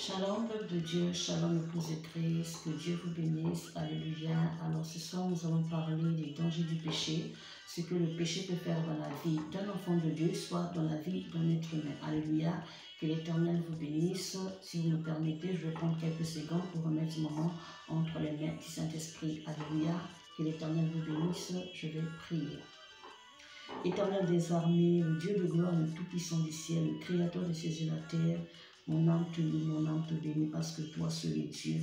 Shalom, peuple de Dieu, shalom, épouse de Christ, que Dieu vous bénisse, alléluia. Alors ce soir, nous allons parler des dangers du péché, ce que le péché peut faire dans la vie d'un enfant de Dieu, soit dans la vie d'un être humain, alléluia. Que l'Éternel vous bénisse. Si vous me permettez, je vais prendre quelques secondes pour remettre ce moment entre les mains du Saint-Esprit, alléluia. Que l'Éternel vous bénisse, je vais prier. Éternel des armées, le Dieu de gloire, le Tout-Puissant du ciel, le Créateur des cieux et de la terre, mon âme te loue, mon âme te bénit, parce que toi seul es Dieu.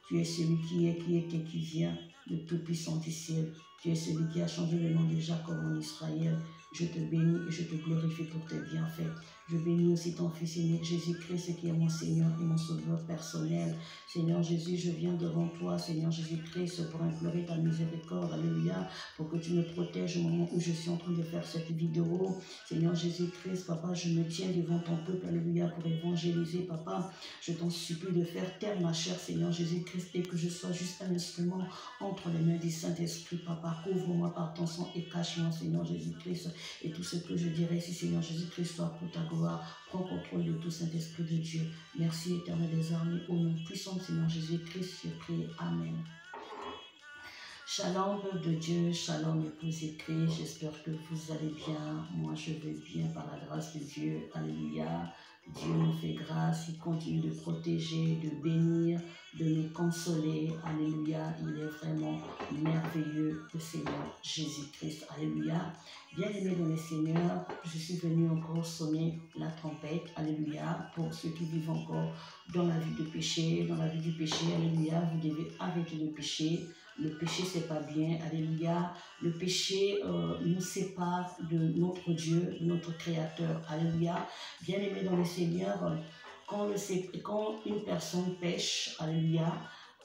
Tu es celui qui était et qui vient, le Tout-Puissant du ciel. Tu es celui qui a changé le nom de Jacob en Israël. Je te bénis et je te glorifie pour tes bienfaits. Je bénis aussi ton Fils aîné, Jésus-Christ, qui est mon Seigneur et mon Sauveur personnel. Seigneur Jésus, je viens devant toi, Seigneur Jésus-Christ, pour implorer ta miséricorde, alléluia, pour que tu me protèges au moment où je suis en train de faire cette vidéo. Seigneur Jésus-Christ, Papa, je me tiens devant ton peuple, alléluia, pour évangéliser, Papa. Je t'en supplie de faire taire ma chair, Seigneur Jésus-Christ, et que je sois juste un instrument entre les mains du Saint-Esprit, Papa. Couvre-moi par ton sang et cache-moi, Seigneur Jésus-Christ, et tout ce que je dirai, si Seigneur Jésus-Christ soit pour ta gloire. Prends contrôle de tout Saint-Esprit de Dieu. Merci, Éternel des armées, au nom puissant de Seigneur Jésus-Christ, je prie. Amen. Shalom, peuple de Dieu, shalom, épouse et Christ. J'espère que vous allez bien. Moi, je vais bien par la grâce de Dieu. Alléluia. Dieu nous fait grâce, il continue de protéger, de bénir, de nous consoler. Alléluia, il est vraiment merveilleux, le Seigneur Jésus-Christ. Alléluia. Bien-aimés dans le Seigneur, je suis venu encore sonner la trompette. Alléluia. Pour ceux qui vivent encore dans la vie de péché, dans la vie du péché. Alléluia. Vous devez arrêter le péché. Le péché, c'est pas bien. Alléluia. Le péché nous sépare de notre Dieu, de notre Créateur. Alléluia. Bien-aimés dans le Seigneur, quand une personne pêche, alléluia,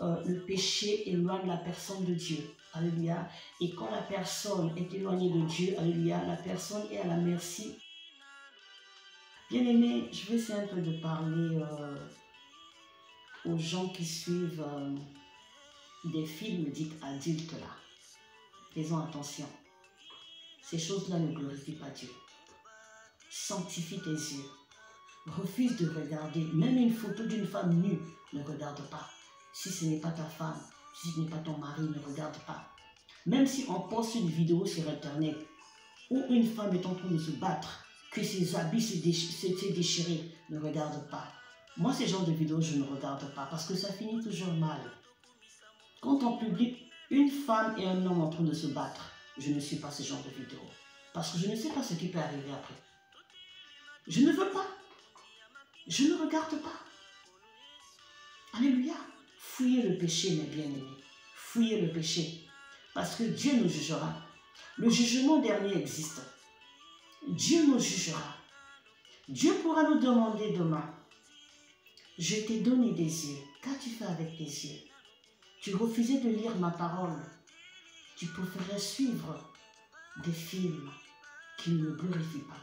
le péché éloigne la personne de Dieu. Alléluia. Et quand la personne est éloignée de Dieu, alléluia, la personne est à la merci. Bien-aimés, je vais essayer un peu de parler aux gens qui suivent des films dits adultes là. Faisons attention. Ces choses-là ne glorifient pas Dieu. Sanctifie tes yeux. Refuse de regarder. Même une photo d'une femme nue, ne regarde pas. Si ce n'est pas ta femme, si ce n'est pas ton mari, ne regarde pas. Même si on poste une vidéo sur Internet où une femme est en train de se battre, que ses habits s'étaient déchirés, ne regarde pas. Moi, ce genre de vidéos, je ne regarde pas parce que ça finit toujours mal. Quand on publie une femme et un homme en train de se battre, je ne suis pas ce genre de vidéo. Parce que je ne sais pas ce qui peut arriver après. Je ne veux pas. Je ne regarde pas. Alléluia. Fuyez le péché, mes bien-aimés. Fuyez le péché. Parce que Dieu nous jugera. Le jugement dernier existe. Dieu nous jugera. Dieu pourra nous demander demain, je t'ai donné des yeux. Qu'as-tu fait avec tes yeux? Tu refusais de lire ma parole. Tu préférais suivre des films qui ne glorifient pas.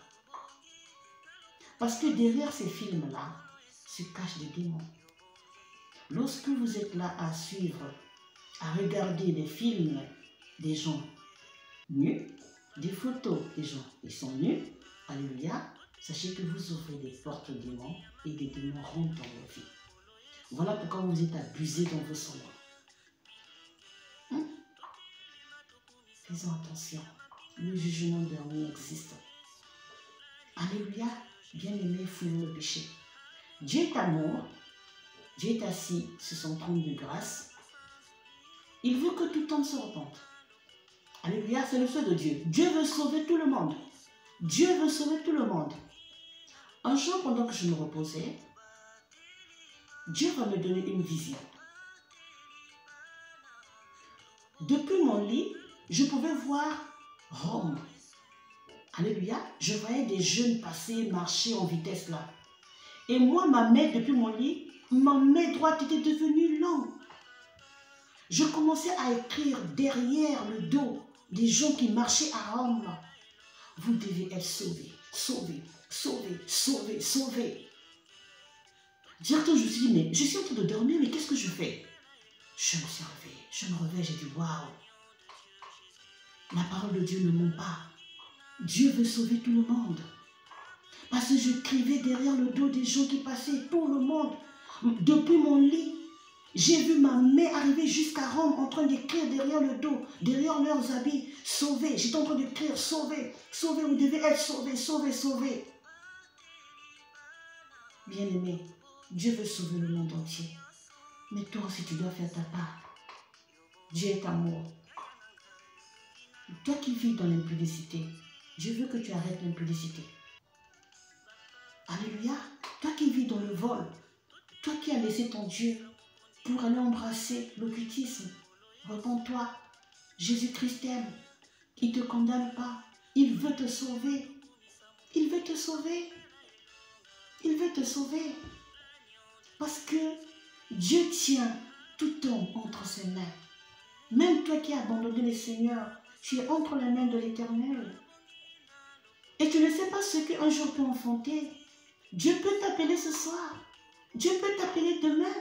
Parce que derrière ces films-là se cachent des démons. Lorsque vous êtes là à suivre, à regarder des films des gens nus, des photos des gens qui sont nus, alléluia, sachez que vous ouvrez des portes aux démons et des démons rentrent dans vos vies. Voilà pourquoi vous êtes abusés dans vos sommeils. Faisons attention, le jugement dernier existe. Alléluia, bien-aimé, fuyons le péché. Dieu est amour, Dieu est assis sur son trône de grâce. Il veut que tout homme se repente. Alléluia, c'est le souhait de Dieu. Dieu veut sauver tout le monde. Dieu veut sauver tout le monde. Un jour, pendant que je me reposais, Dieu va me donner une vision. Depuis mon lit, je pouvais voir Rome. Alléluia. Je voyais des jeunes passer, marcher en vitesse là. Et moi, ma main, depuis mon lit, ma main droite était devenue longue. Je commençais à écrire derrière le dos des gens qui marchaient à Rome là. Vous devez être sauvés, sauvés, sauvés, sauvés, sauvés. Directement, je me suis dit, mais je suis en train de dormir, mais qu'est-ce que je fais? Je me suis réveillée. Je me réveille, j'ai dit, waouh. La parole de Dieu ne ment pas. Dieu veut sauver tout le monde. Parce que je criais derrière le dos des gens qui passaient, tout le monde. Depuis mon lit, j'ai vu ma mère arriver jusqu'à Rome en train d'écrire derrière le dos, derrière leurs habits, sauver. J'étais en train d'écrire, sauver, sauver, vous devez être sauvé, sauver, sauver. Bien-aimé, Dieu veut sauver le monde entier. Mais toi aussi, tu dois faire ta part. Dieu est amour. Toi qui vis dans l'impudicité, Dieu veut que tu arrêtes l'impudicité. Alléluia. Toi qui vis dans le vol, toi qui as laissé ton Dieu pour aller embrasser l'occultisme, repens-toi. Jésus-Christ t'aime. Il ne te condamne pas. Il veut te sauver. Il veut te sauver. Il veut te sauver. Parce que Dieu tient tout homme entre ses mains. Même toi qui as abandonné le Seigneur, tu es entre les mains de l'Éternel. Et tu ne sais pas ce qu'un jour peut enfanter. Dieu peut t'appeler ce soir. Dieu peut t'appeler demain.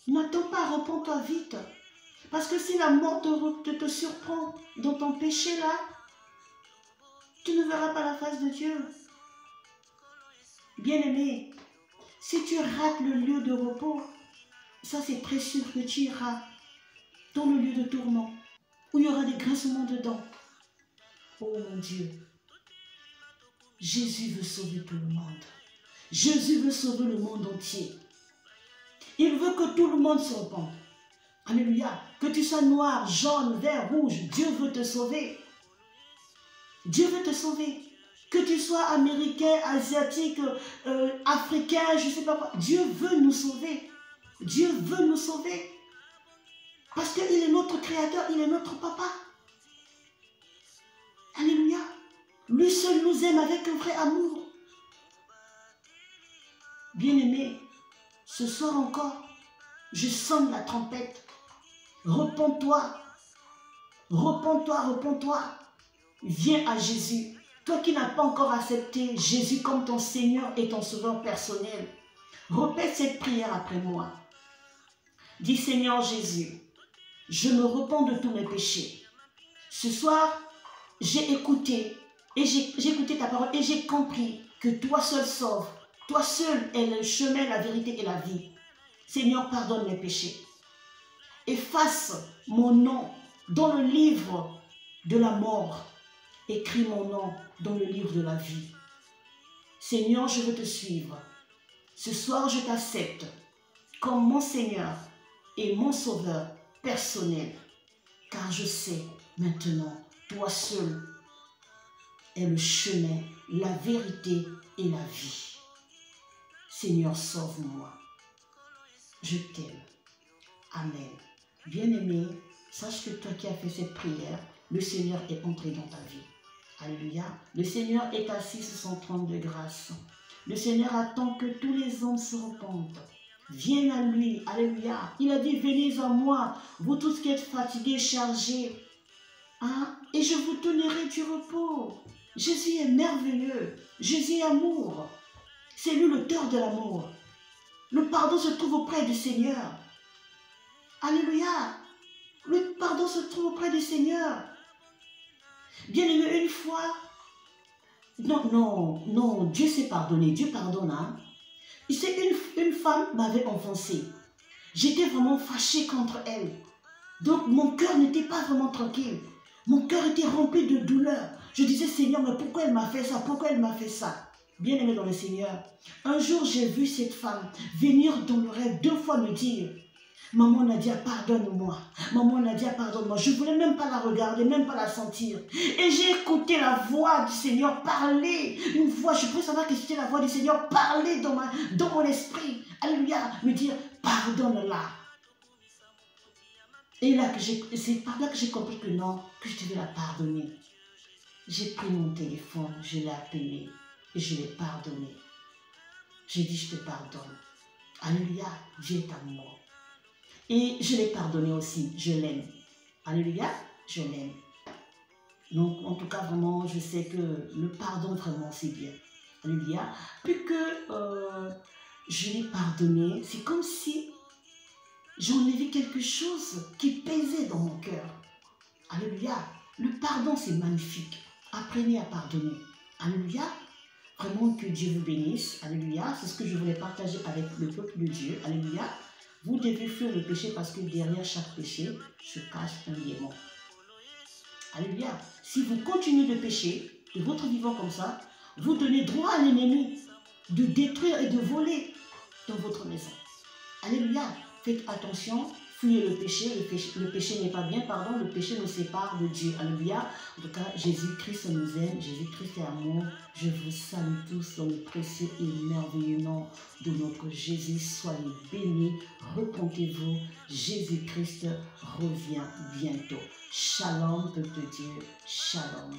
N'attends pas, repens-toi vite. Parce que si la mort te surprend dans ton péché là, tu ne verras pas la face de Dieu. Bien-aimé, si tu rates le lieu de repos, ça c'est très sûr que tu iras dans le lieu de tourment, où il y aura des grincements dedans. Oh mon Dieu, Jésus veut sauver tout le monde. Jésus veut sauver le monde entier. Il veut que tout le monde se repente. Alléluia. Que tu sois noir, jaune, vert, rouge, Dieu veut te sauver. Dieu veut te sauver. Que tu sois américain, asiatique, africain, je ne sais pas quoi. Dieu veut nous sauver. Dieu veut nous sauver. Parce qu'il est notre créateur, il est notre papa. Alléluia. Lui seul nous aime avec un vrai amour. Bien-aimé, ce soir encore, je sonne la trompette. Repens-toi. Repens-toi, repens-toi. Viens à Jésus. Toi qui n'as pas encore accepté Jésus comme ton Seigneur et ton Sauveur personnel, répète cette prière après moi. Dis Seigneur Jésus, je me repens de tous mes péchés. Ce soir, j'ai écouté ta parole et j'ai compris que toi seul sauve. Toi seul est le chemin, la vérité et la vie. Seigneur, pardonne mes péchés. Efface mon nom dans le livre de la mort. Écris mon nom dans le livre de la vie. Seigneur, je veux te suivre. Ce soir, je t'accepte comme mon Seigneur et mon Sauveur personnel. Car je sais maintenant, toi seul est le chemin, la vérité et la vie. Seigneur, sauve-moi. Je t'aime. Amen. Bien-aimé, sache que toi qui as fait cette prière, le Seigneur est entré dans ta vie. Alléluia. Le Seigneur est assis sur son trône de grâce. Le Seigneur attend que tous les hommes se repentent. Viens à lui. Alléluia. Il a dit, venez à moi, vous tous qui êtes fatigués, chargés. Hein? Et je vous donnerai du repos. Jésus est merveilleux. Jésus est amour. C'est lui l'auteur de l'amour. Le pardon se trouve auprès du Seigneur. Alléluia. Le pardon se trouve auprès du Seigneur. Bien-aimé, une fois, non, Dieu s'est pardonné, Dieu pardonne. Hein? Une femme m'avait offensé. J'étais vraiment fâchée contre elle. Donc mon cœur n'était pas vraiment tranquille. Mon cœur était rempli de douleur. Je disais, Seigneur, mais pourquoi elle m'a fait ça? Pourquoi elle m'a fait ça? Bien-aimé dans le Seigneur, un jour j'ai vu cette femme venir dans le rêve 2 fois me dire, maman Nadia, pardonne-moi. Maman Nadia, pardonne-moi. Je ne voulais même pas la regarder, même pas la sentir. Et j'ai écouté la voix du Seigneur parler. Une voix, je peux savoir que c'était la voix du Seigneur parler dans mon esprit. Alléluia. Me dire, pardonne-la. Et là, c'est par là que j'ai compris que non, que je devais la pardonner. J'ai pris mon téléphone, je l'ai appelé et je l'ai pardonné. J'ai dit, je te pardonne. Alléluia, Dieu est amour. Et je l'ai pardonné aussi, je l'aime. Alléluia, je l'aime. Donc, en tout cas, vraiment, je sais que le pardon, vraiment, c'est bien. Alléluia. Puis que je l'ai pardonné, c'est comme si j'enlevais quelque chose qui pesait dans mon cœur. Alléluia. Le pardon, c'est magnifique. Apprenez à pardonner. Alléluia. Vraiment que Dieu vous bénisse. Alléluia. C'est ce que je voulais partager avec le peuple de Dieu. Alléluia. Vous devez fuir le péché parce que derrière chaque péché se cache un démon. Alléluia. Si vous continuez de pécher de votre vivant comme ça, vous donnez droit à l'ennemi de détruire et de voler dans votre maison. Alléluia. Faites attention. Fuyez le péché. Le péché n'est pas bien, pardon. Le péché nous sépare de Dieu. Alléluia. En tout cas, Jésus-Christ nous aime. Jésus-Christ est amour. Je vous salue tous dans le précieux et merveilleux nom de notre Jésus. Soyez bénis. Repentez-vous. Jésus-Christ revient bientôt. Shalom, peuple de Dieu. Shalom.